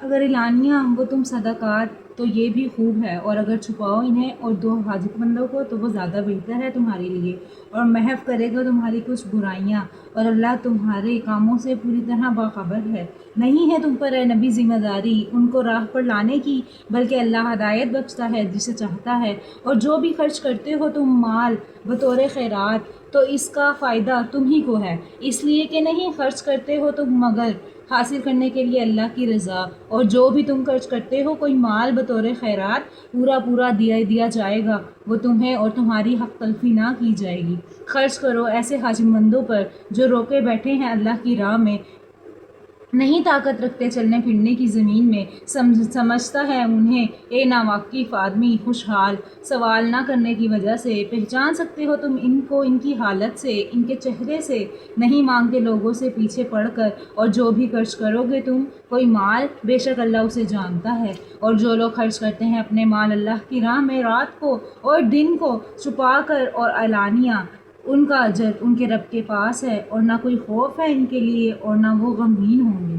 اگر اعلانیہ وہ تم صدقات تو یہ بھی خوب ہے، اور اگر چھپاؤ انہیں اور دو حاجت مندوں کو تو وہ زیادہ بہتر ہے تمہارے لیے، اور محو کرے گا تمہاری کچھ برائیاں، اور اللہ تمہارے کاموں سے پوری طرح باخبر ہے۔ نہیں ہے تم پر اے نبی ذمہ داری ان کو راہ پر لانے کی، بلکہ اللہ ہدایت بخشتا ہے جسے چاہتا ہے، اور جو بھی خرچ کرتے ہو تم مال بطور خیرات تو اس کا فائدہ تم ہی کو ہے، اس لیے کہ نہیں خرچ کرتے ہو تم مگر حاصل کرنے کے لیے اللہ کی رضا، اور جو بھی تم خرچ کرتے ہو کوئی مال بطور خیرات پورا دیا جائے گا، وہ تمہیں اور تمہاری حق تلفی نہ کی جائے گی۔ خرچ کرو ایسے حاجت مندوں پر جو روکے بیٹھے ہیں اللہ کی راہ میں، نہیں طاقت رکھتے چلنے پھرنے کی زمین میں، سمجھتا ہے انہیں اے ناواقف آدمی خوشحال، سوال نہ کرنے کی وجہ سے پہچان سکتے ہو تم ان کو ان کی حالت سے، ان کے چہرے سے، نہیں مانگتے لوگوں سے پیچھے پڑ کر، اور جو بھی خرچ کرو گے تم کوئی مال بے شک اللہ اسے جانتا ہے، اور جو لوگ خرچ کرتے ہیں اپنے مال اللہ کی راہ میں رات کو اور دن کو چھپا کر اور علانیہ، ان کا اجر ان کے رب کے پاس ہے، اور نہ کوئی خوف ہے ان کے لیے اور نہ وہ غمگین ہوں گے۔